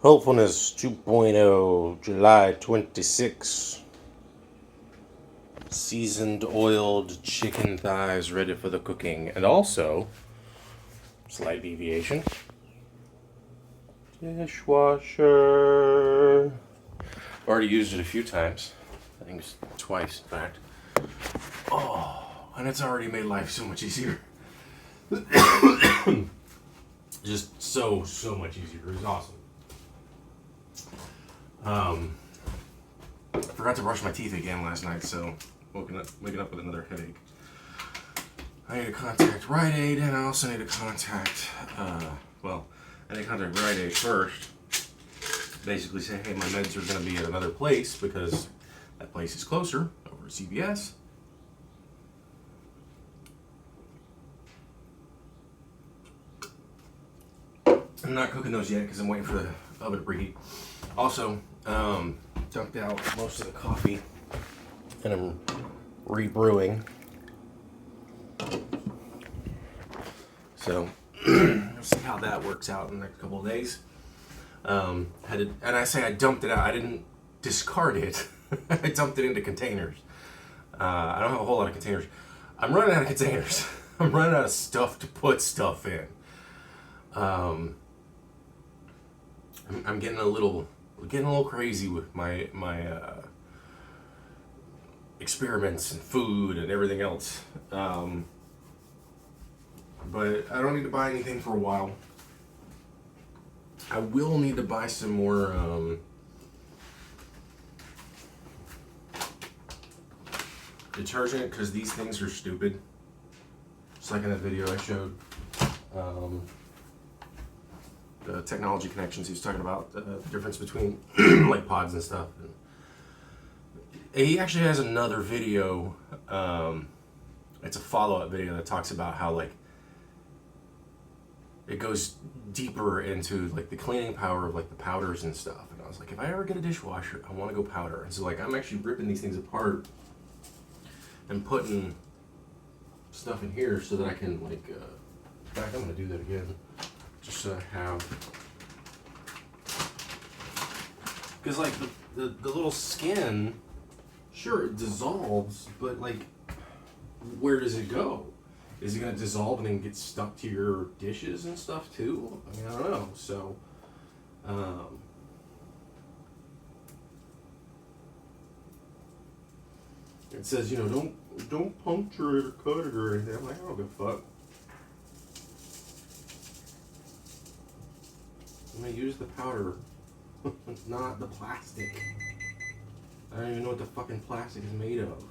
Hopefulness 2.0, July 26. Seasoned, oiled chicken thighs ready for the cooking. And also, slight deviation, dishwasher. Already used it a few times. I think it's twice, in fact. Oh, and it's already made life so much easier. Just so much easier. It was awesome. I forgot to brush my teeth again last night, so waking up with another headache. I need to contact Rite Aid, and I also need to contact, I need to contact Rite Aid first. Basically say, hey, my meds are going to be at another place because that place is closer, over at CVS. I'm not cooking those yet because I'm waiting for the oven to preheat. Also, dumped out most of the coffee and I'm rebrewing. So, we'll see how that works out in the next couple of days. And I say I dumped it out. I didn't discard it. I dumped it into containers. I don't have a whole lot of containers. I'm running out of containers. I'm running out of stuff to put stuff in. I'm getting a little crazy with my experiments and food and everything else. But I don't need to buy anything for a while. I will need to buy some more detergent because these things are stupid. Just like in that video I showed. The technology connections he was talking about, the difference between like pods and stuff. And he actually has another video. It's a follow-up video that talks about how like it goes deeper into like the cleaning power of like the powders and stuff. And I was like, if I ever get a dishwasher, I want to go powder. And so like I'm actually ripping these things apart and putting stuff in here so that I can like. In fact, I'm gonna do that again. Just so I have, because like the little skin, sure it dissolves, but like, where does it go? Is it gonna dissolve and then get stuck to your dishes and stuff too? I mean, I don't know. So, it says, don't puncture it or cut it or anything. I'm like, I don't give a fuck. I'm gonna use the powder, not the plastic. I don't even know what the fucking plastic is made of.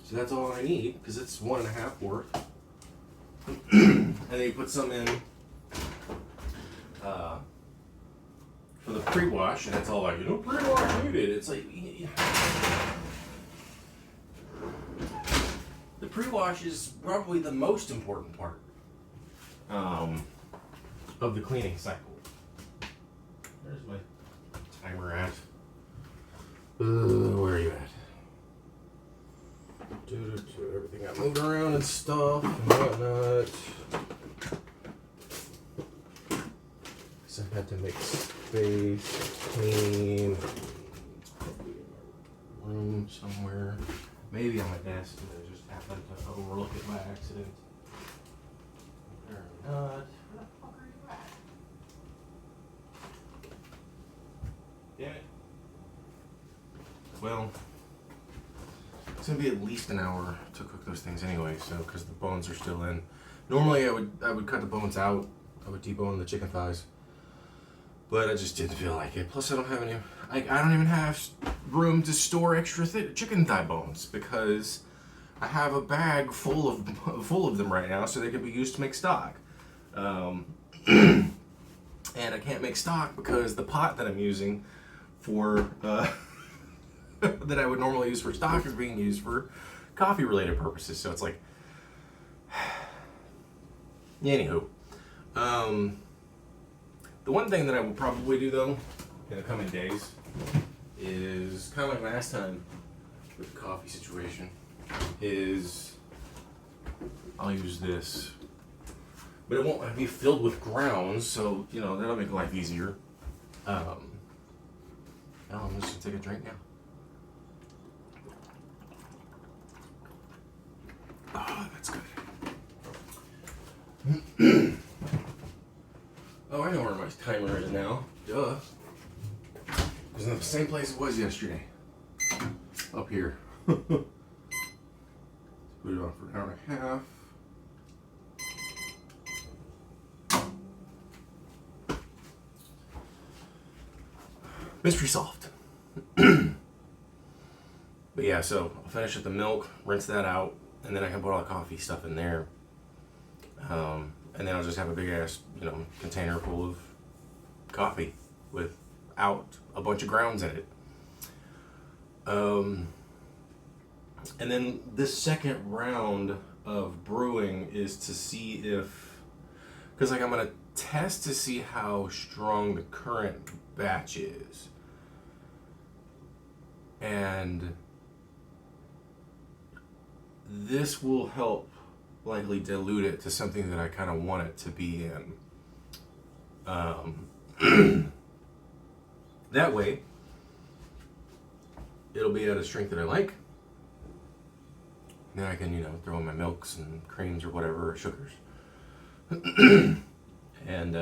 So that's all I need, because it's 1.5 worth. And then you put some in for the pre-wash, and it's all like, pre-wash needed. It's like, the pre-wash is probably the most important part of the cleaning cycle. Where's my timer at? Where are you at? Everything got moved around and stuff and whatnot. So I had to make space, clean. It's probably in my room somewhere. Maybe on my desk, and I just happened to overlook it by accident. Apparently not. Where the fuck are you at? Damn it. Well, it's gonna be at least an hour to cook those things anyway, so because the bones are still in. Normally I would cut the bones out. I would debone the chicken thighs. But I just didn't feel like it. Plus I don't have any, I don't even have room to store extra chicken thigh bones because I have a bag full of them right now, so they can be used to make stock. And I can't make stock because the pot that I'm using for that I would normally use for stock is being used for coffee related purposes. So it's like, anywho, the one thing that I will probably do though in the coming days is kind of like last time with the coffee situation, is I'll use this. But it won't be filled with grounds, so, you know, that'll make life easier. Now I'm just gonna take a drink now. Oh, that's good. Oh, I know where my timer is now. Duh. It was in the same place it was yesterday. Up here. Put it on for an hour and a half. Mystery solved. But yeah, so I'll finish with the milk, rinse that out, and then I can put all the coffee stuff in there. And then I'll just have a big ass, you know, container full of coffee without a bunch of grounds in it. And then this second round of brewing is to see if, because like I'm gonna test to see how strong the current batch is. And this will help likely dilute it to something that I kind of want it to be in. That way, it'll be at a strength that I like. Then I can, you know, throw in my milks and creams or whatever, or sugars. And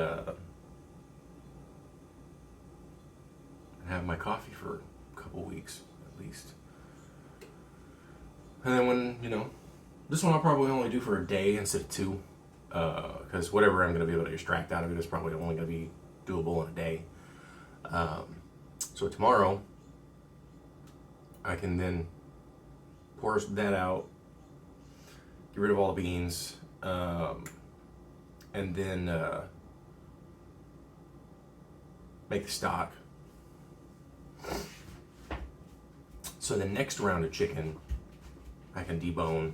have my coffee for a couple weeks at least. And then when, you know, this one I'll probably only do for a day instead of 2. Because whatever I'm going to be able to extract out of it is probably only going to be doable in a day. So tomorrow, I can then pour that out, get rid of all the beans, and then make the stock. So the next round of chicken, I can debone.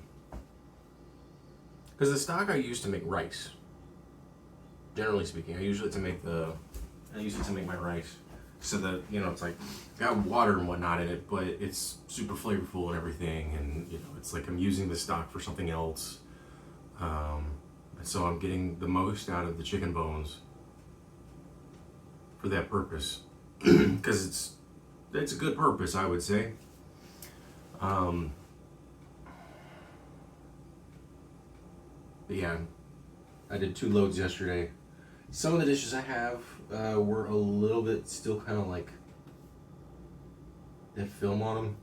Because the stock I use to make rice. Generally speaking, I use it to make my rice. So that, you know, it's like, got water and whatnot in it, but it's super flavorful and everything. And, you know, it's like I'm using the stock for something else. And so I'm getting the most out of the chicken bones for that purpose. Because it's a good purpose, I would say. But yeah, I did 2 loads yesterday. Some of the dishes I have were a little bit still kind of like, they have film on them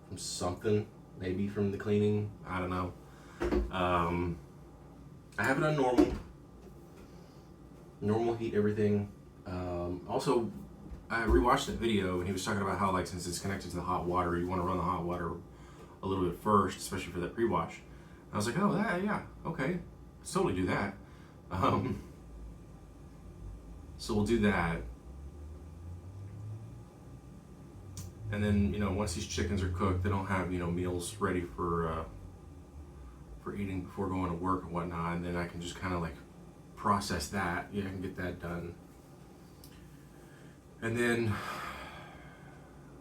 from something, maybe from the cleaning, I don't know. I have it on normal heat, everything. Also, I rewatched that video and he was talking about how, like, since it's connected to the hot water, you want to run the hot water a little bit first, especially for that pre-wash. I was like, oh, yeah, okay, let's totally do that. So we'll do that. And then, you know, once these chickens are cooked, then I'll have, you know, meals ready for eating before going to work and whatnot. And then I can just kind of like process that. Yeah, I can get that done. And then,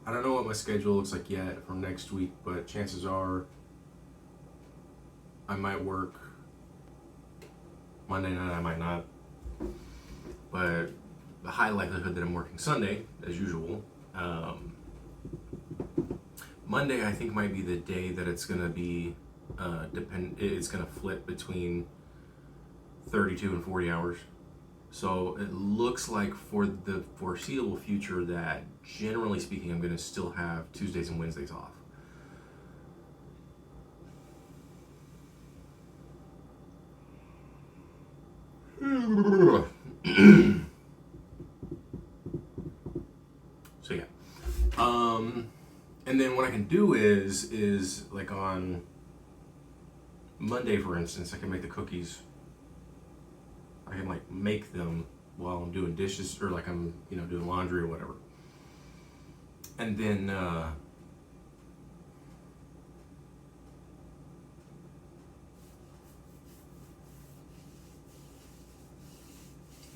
I don't know what my schedule looks like yet for next week, but chances are I might work Monday night, I might not. But the high likelihood that I'm working Sunday, as usual. Monday, I think, might be the day that it's going to be, it's going to flip between 32 and 40 hours. So it looks like for the foreseeable future that, generally speaking, I'm going to still have Tuesdays and Wednesdays off. So yeah. And then what I can do is like on Monday, for instance, I can make the cookies. I can like make them while I'm doing dishes, or like I'm, you know, doing laundry or whatever. And then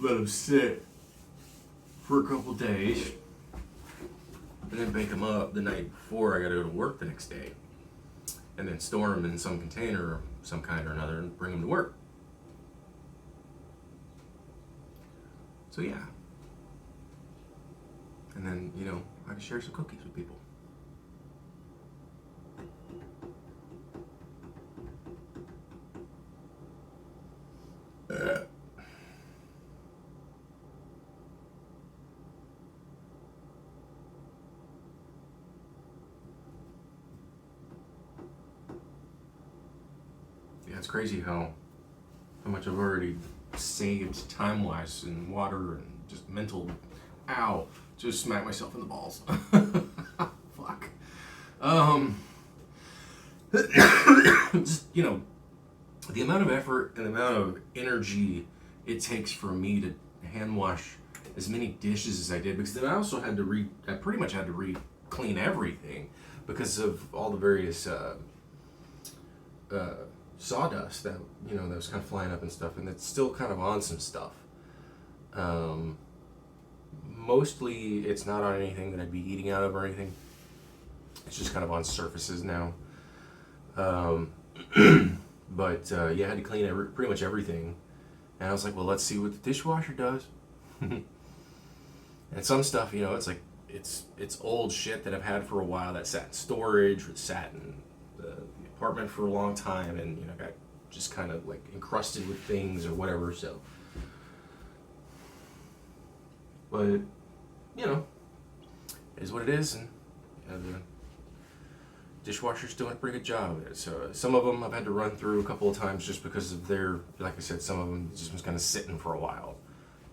let them sit for a couple days, and then bake them up the night before I gotta go to work the next day. and then store them in some container of some kind or another and bring them to work. So yeah. And then, you know, I can share some cookies with people. Yeah, it's crazy how much I've already saved time-wise and water and just mental. Ow! Just smack myself in the balls. Fuck. Just, you know, the amount of effort and the amount of energy it takes for me to hand wash as many dishes as I did, because then I also had to I pretty much had to clean everything because of all the various sawdust that, you know, that was kind of flying up and stuff, and it's still kind of on some stuff. Mostly it's not on anything that I'd be eating out of or anything. It's just kind of on surfaces now. But yeah, I had to clean pretty much everything. And I was like, well, let's see what the dishwasher does. And some stuff, you know, it's like, it's old shit that I've had for a while that sat in storage or sat in the apartment for a long time, and, you know, got just kind of like encrusted with things or whatever, so. But, you know, it is what it is, and the dishwasher's doing a pretty good job. So some of them I've had to run through a couple of times just because of their, like I said, some of them just was kind of sitting for a while.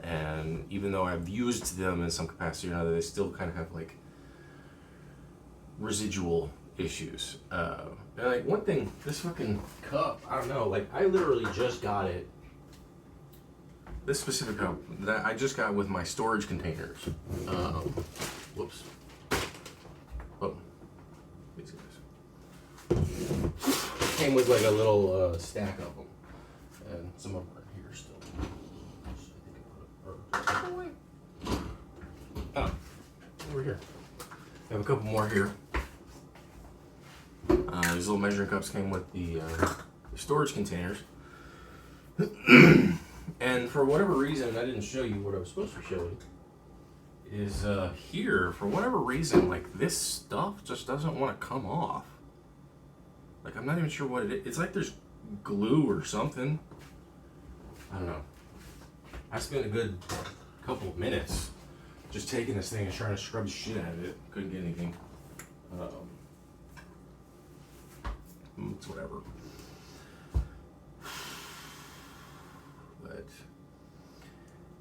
And even though I've used them in some capacity or another, they still kind of have like residual issues. And like one thing, this fucking cup, I don't know, like I literally just got it. This specific cup that I just got with my storage containers. Whoops. Oh, these guys. Came with like a little stack of them, and some of them are here still. Oh, over here. I have a couple more here. These little measuring cups came with the storage containers. And for whatever reason, I didn't show you what I was supposed to show you, is here, for whatever reason, like this stuff just doesn't want to come off. Like, I'm not even sure what it is. It's like there's glue or something. I don't know. I spent a good couple of minutes just taking this thing and trying to scrub the shit out of it. Couldn't get anything. It's whatever. But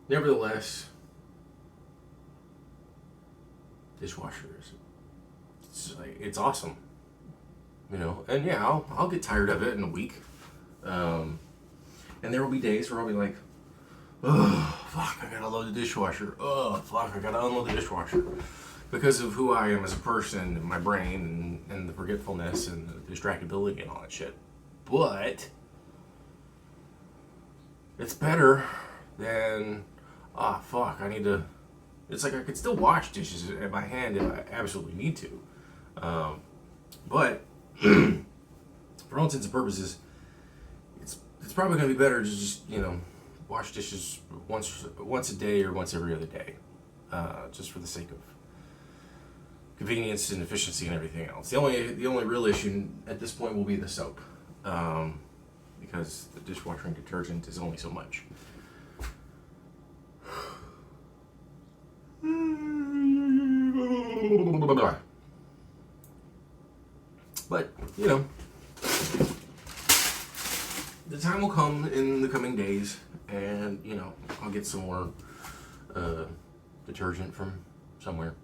nevertheless, dishwasher it's awesome, you know. And yeah, I'll get tired of it in a week, and there will be days where I'll be like, oh fuck, I gotta load the dishwasher. Oh fuck, I gotta unload the dishwasher, because of who I am as a person, and my brain, and the forgetfulness and the distractibility and all that shit. But it's better than, fuck, I need to. It's like I could still wash dishes by hand if I absolutely need to. But for all intents and purposes, it's probably going to be better to just, you know, wash dishes once a day or once every other day, just for the sake of convenience and efficiency and everything else. The only real issue at this point will be the soap, because the dishwashing detergent is only so much. But, you know, the time will come in the coming days, and, you know, I'll get some more detergent from somewhere.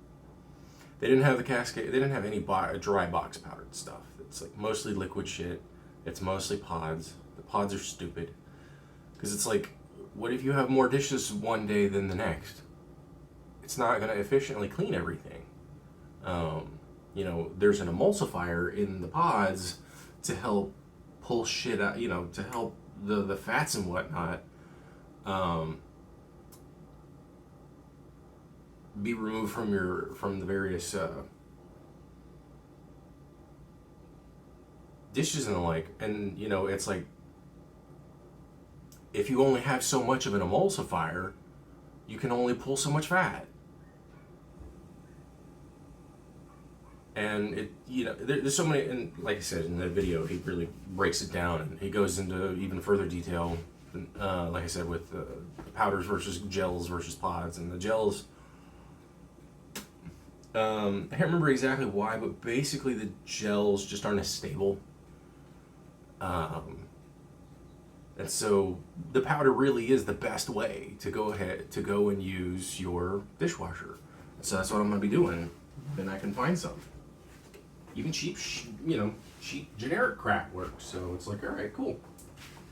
They didn't have the cascade. They didn't have any dry box powdered stuff. It's like mostly liquid shit. It's mostly pods. The pods are stupid, because it's like, what if you have more dishes one day than the next? It's not going to efficiently clean everything. You know, there's an emulsifier in the pods to help pull shit out, you know, to help the fats and whatnot be removed from the various dishes and the like, and you know, it's like, if you only have so much of an emulsifier, you can only pull so much fat. And it, you know, there's so many, and like I said in the video, he really breaks it down, and he goes into even further detail, like I said, with powders versus gels versus pods. And the gels, I can't remember exactly why, but basically the gels just aren't as stable. And so the powder really is the best way to go and use your dishwasher. So that's what I'm going to be doing. Then I can find some. Even cheap generic crap works. So it's like, all right, cool.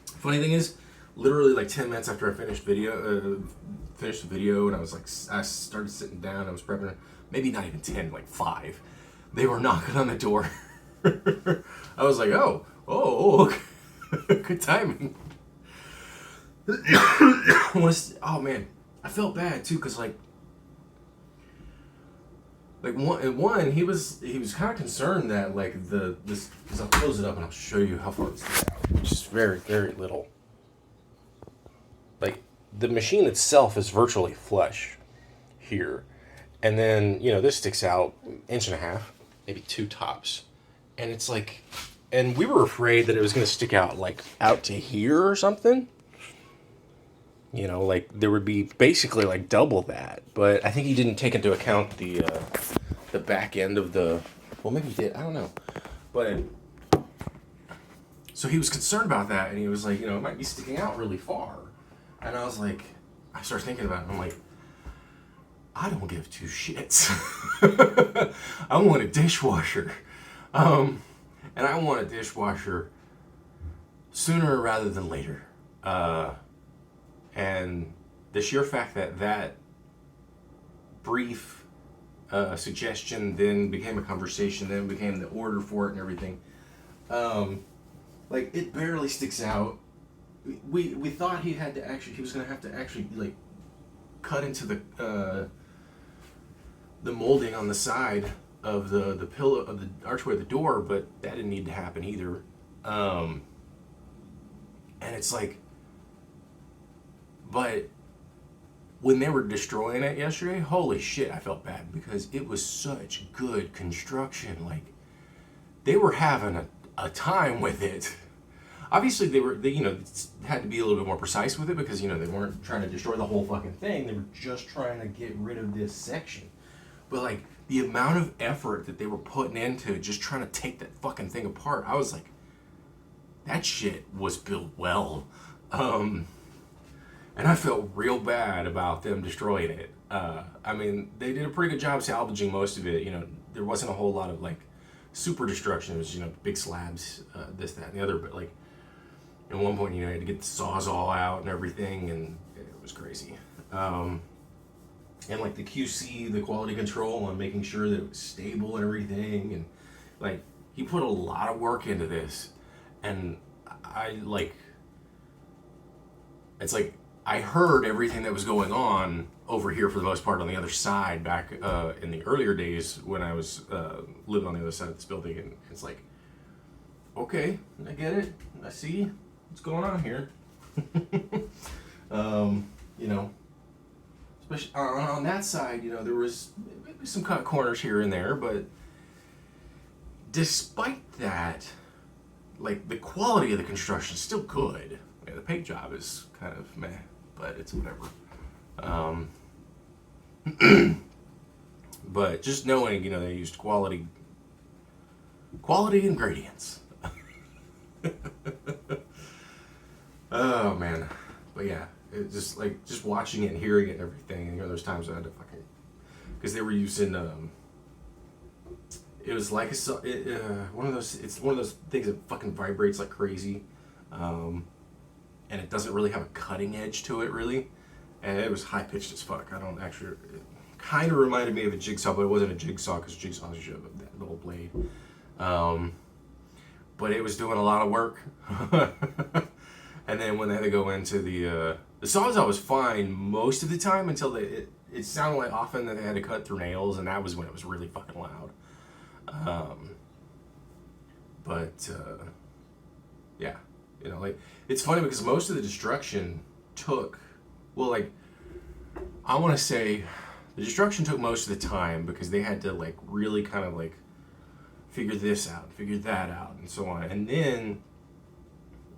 Funny thing is, literally like 10 minutes after I finished the video, and I started sitting down, I was prepping, maybe not even 10, like 5. They were knocking on the door. I was like, oh, okay. Good timing. Oh man, I felt bad too, cause like one he was kind of concerned that like this, because I'll close it up and I'll show you how far it's out, just very, very little. Like the machine itself is virtually flush here, and then you know this sticks out 1.5 inches, maybe 2 tops, and it's like, and we were afraid that it was going to stick out like out to here or something. You know, like there would be basically like double that, but I think he didn't take into account the back end of the. Well, maybe he did. I don't know, but so he was concerned about that, and he was like, you know, it might be sticking out really far, and I was like, I started thinking about it. And I'm like, I don't give 2 shits. I want a dishwasher, and I want a dishwasher sooner rather than later. And the sheer fact that brief suggestion then became a conversation, then became the order for it and everything, like it barely sticks out. We thought he was gonna have to actually like cut into the molding on the side of the pillow of the archway of the door, but that didn't need to happen either. And it's like, but when they were destroying it yesterday, holy shit, I felt bad because it was such good construction. Like they were having a time with it. Obviously they you know, had to be a little bit more precise with it because, you know, they weren't trying to destroy the whole fucking thing. They were just trying to get rid of this section. But like the amount of effort that they were putting into just trying to take that fucking thing apart, I was like, that shit was built well. And I felt real bad about them destroying it. I mean, they did a pretty good job salvaging most of it. You know, there wasn't a whole lot of like super destruction. It was, you know, big slabs, this, that, and the other. But like at one point, you know, you had to get the Sawzall out and everything, and it was crazy. And like the QC, the quality control on making sure that it was stable and everything, and like he put a lot of work into this, and I like, it's like I heard everything that was going on over here for the most part on the other side back in the earlier days when I was living on the other side of this building, and it's like, okay, I get it, I see what's going on here. You know, especially on that side, you know, there was maybe some cut corners here and there, but despite that, like the quality of the construction is still good. Yeah, the paint job is kind of meh, but it's whatever. But just knowing, you know, they used quality ingredients. Oh man, but yeah, it just like just watching it and hearing it and everything. And, you know, there's times I had to fucking, because they were using it was like one of those. It's one of those things that fucking vibrates like crazy, and it doesn't really have a cutting edge to it really, and it was high pitched as fuck. I don't actually. It kind of reminded me of a jigsaw, but it wasn't a jigsaw because jigsaw is a little blade. But it was doing a lot of work. And then when they had to go into the Sawzall was fine most of the time until it sounded like often that they had to cut through nails, and that was when it was really fucking loud. But Yeah. You know, like, it's funny because most of the destruction took, well, like, I want to say the destruction took most of the time because they had to, like, really kind of, like, figure this out, figure that out, and so on. And then,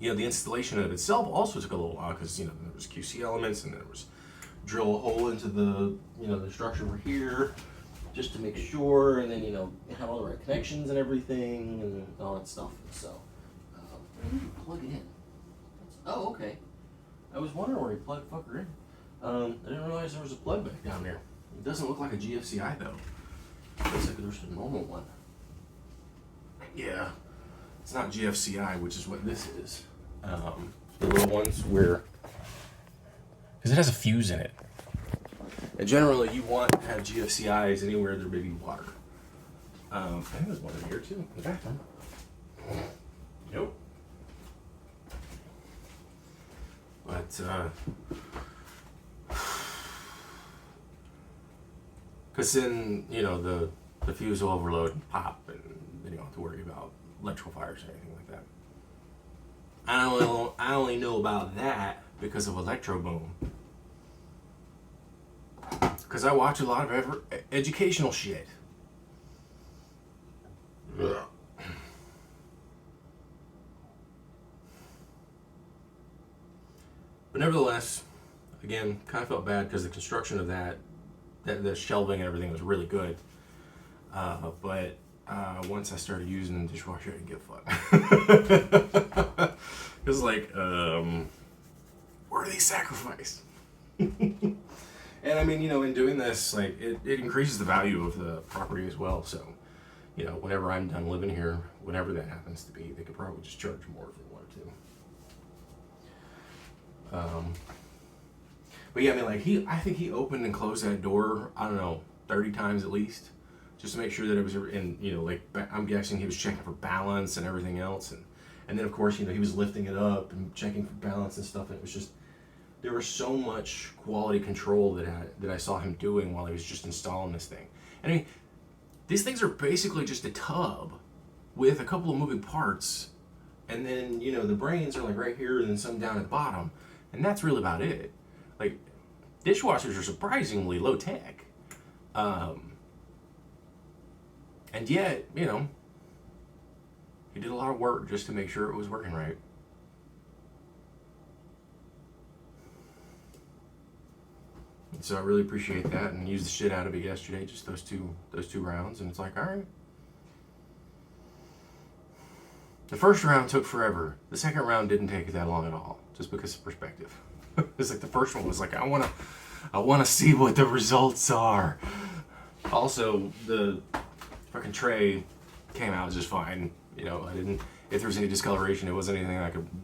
you know, the installation of itself also took a little while because, you know, there was QC elements and there was drill a hole into the, you know, the structure over here just to make sure, and then, you know, have all the right connections and everything and all that stuff. So, plug it in. Oh, okay. I was wondering where he plugged fucker in. I didn't realize there was a plug back down there. It doesn't look like a GFCI though. It looks like there's a normal one. Yeah, it's not GFCI, which is what this is. The little ones where, because it has a fuse in it. And generally, you want to have GFCIs anywhere there may be water. I think there's one in here too, in the bathroom. Nope. But, because then, you know, the fuse will overload and pop, and then you don't have to worry about electrical fires or anything like that. I only know about that because of Electro Boom. Because I watch a lot of educational shit. Ugh. But nevertheless, again, kind of felt bad because the construction of that, the shelving and everything was really good. But once I started using the dishwasher, I didn't give a fuck. It was like, where are these sacrificed? And I mean, you know, in doing this, like, it increases the value of the property as well. So, you know, whenever I'm done living here, whenever that happens to be, they could probably just charge more if they wanted to. But yeah, I mean, like, I think he opened and closed that door, I don't know, 30 times at least, just to make sure that it was in, you know, like, I'm guessing he was checking for balance and everything else. And then, of course, you know, he was lifting it up and checking for balance and stuff. And it was just, there was so much quality control that I saw him doing while he was just installing this thing. And I mean, these things are basically just a tub with a couple of moving parts. And then, you know, the brains are like right here and then some down at the bottom. And that's really about it. Like, dishwashers are surprisingly low tech. And yet, you know, he did a lot of work just to make sure it was working right. And so I really appreciate that and used the shit out of it yesterday, just those two rounds. And it's like, all right. The first round took forever. The second round didn't take that long at all, just because of perspective. It's like the first one was like, I wanna see what the results are. Also, the fucking tray came out just fine. You know, if there was any discoloration, it wasn't anything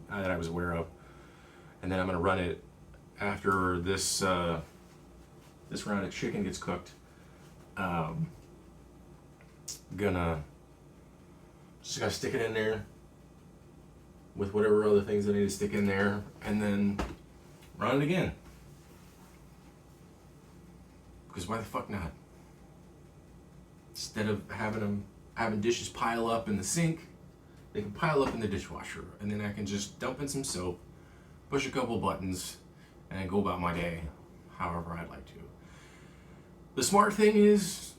that I was aware of. And then I'm gonna run it after this round of chicken gets cooked. Just gotta stick it in there with whatever other things I need to stick in there, and then run it again. Because why the fuck not? Instead of having dishes pile up in the sink, they can pile up in the dishwasher, and then I can just dump in some soap, push a couple buttons, and then go about my day however I'd like to. The smart thing is,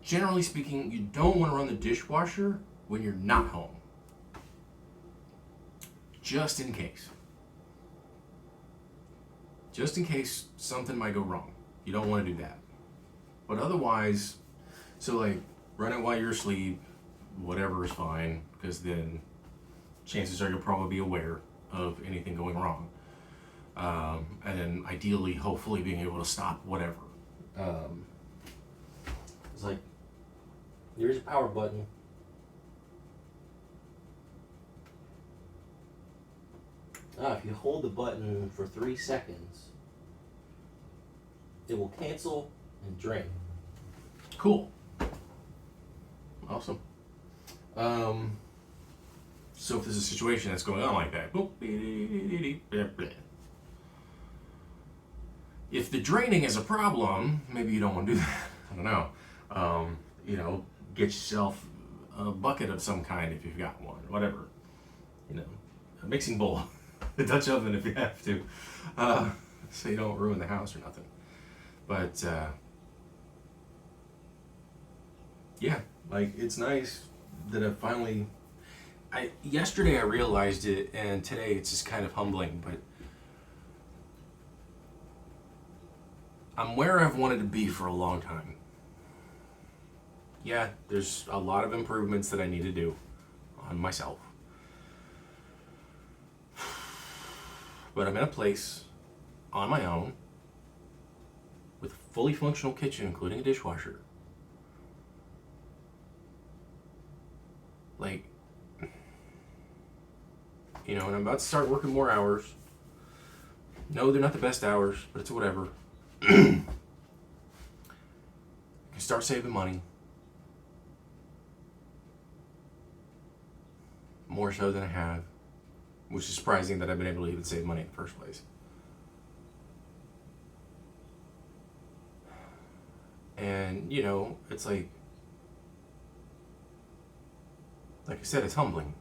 generally speaking, you don't want to run the dishwasher when you're not home. Just in case. Just in case something might go wrong. You don't want to do that. But otherwise, so like, run it while you're asleep, whatever is fine, because then chances are you'll probably be aware of anything going wrong. And then ideally, hopefully being able to stop whatever. It's like, there's a power button. If you hold the button for 3 seconds, it will cancel and drain. Cool. Awesome. So if there's a situation that's going on like that, if the draining is a problem, maybe you don't want to do that. I don't know. You know, get yourself a bucket of some kind if you've got one, whatever. You know, a mixing bowl, a Dutch oven if you have to, so you don't ruin the house or nothing. But yeah, like it's nice that I finally. Yesterday I realized it, and today it's just kind of humbling. But I'm where I've wanted to be for a long time. Yeah, there's a lot of improvements that I need to do on myself. But I'm in a place on my own with a fully functional kitchen, including a dishwasher. Like, you know, and I'm about to start working more hours. No, they're not the best hours, but it's whatever. I can start saving money. More so than I have. Which is surprising that I've been able to even save money in the first place. And, you know, it's like I said, it's humbling.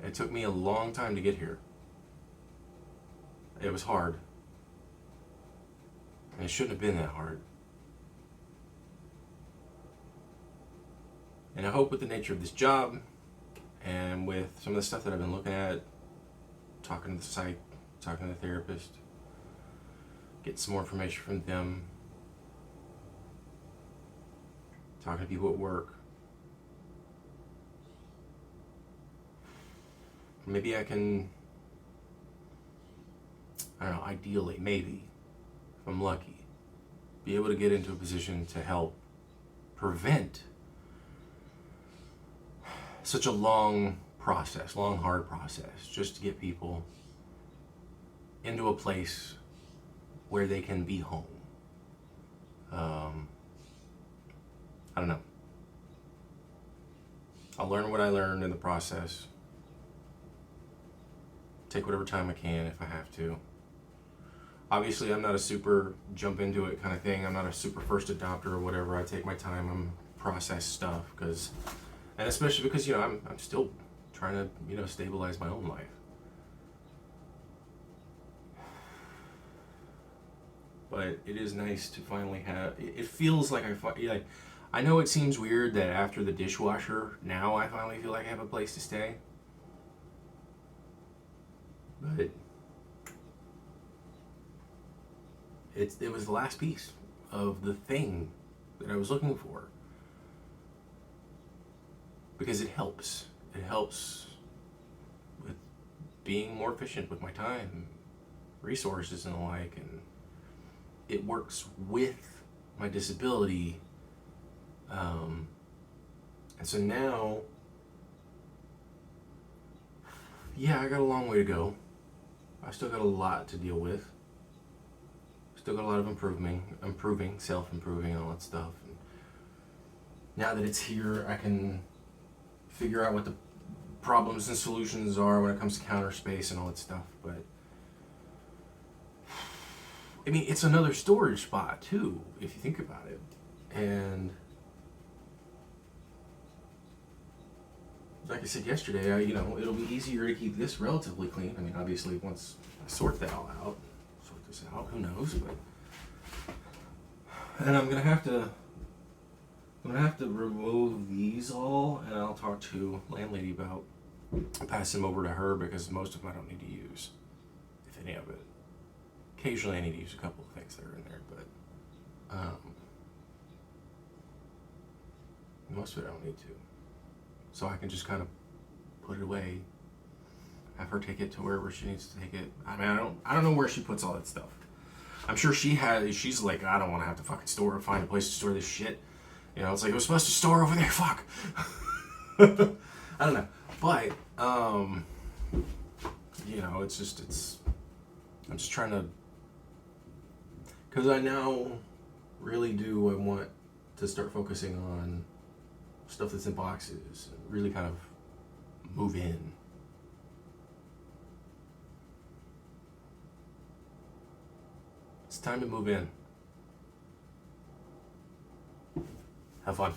It took me a long time to get here. It was hard. And it shouldn't have been that hard. And I hope with the nature of this job and with some of the stuff that I've been looking at, talking to the psych, talking to the therapist, get some more information from them, talking to people at work, maybe I can, I don't know, ideally, maybe, if I'm lucky, be able to get into a position to help prevent such a long process, long, hard process, just to get people into a place where they can be home. I don't know. I'll learn what I learned in the process. Take whatever time I can if I have to. Obviously, I'm not a super jump into it kind of thing. I'm not a super first adopter or whatever. I take my time and process stuff and especially because, you know, I'm still trying to, you know, stabilize my own life. But it is nice to finally have. It feels like I know it seems weird that after the dishwasher, now I finally feel like I have a place to stay. But it was the last piece of the thing that I was looking for. Because it helps. It helps with being more efficient with my time, resources and the like, and it works with my disability. And so now, yeah, I got a long way to go. I still got a lot to deal with. Still got a lot of improving, self-improving and all that stuff. And now that it's here, I can figure out what the problems and solutions are when it comes to counter space and all that stuff. But I mean, it's another storage spot too, if you think about it. And like I said yesterday, you know, it'll be easier to keep this relatively clean. I mean, obviously, once I sort this out, who knows? But and I'm gonna have to remove these all, and I'll talk to landlady about passing them over to her because most of them I don't need to use, if any of it. Occasionally, I need to use a couple of things that are in there, but most of it I don't need to. So I can just kind of put it away, have her take it to wherever she needs to take it. I mean, I don't know where she puts all that stuff. I'm sure she's like, I don't want to have to fucking find a place to store this shit. You know, it's like, it was supposed to store over there, fuck. I don't know. But, you know, I'm just trying to, because I now really do, I want to start focusing on stuff that's in boxes and really kind of move in. It's time to move in. Have fun.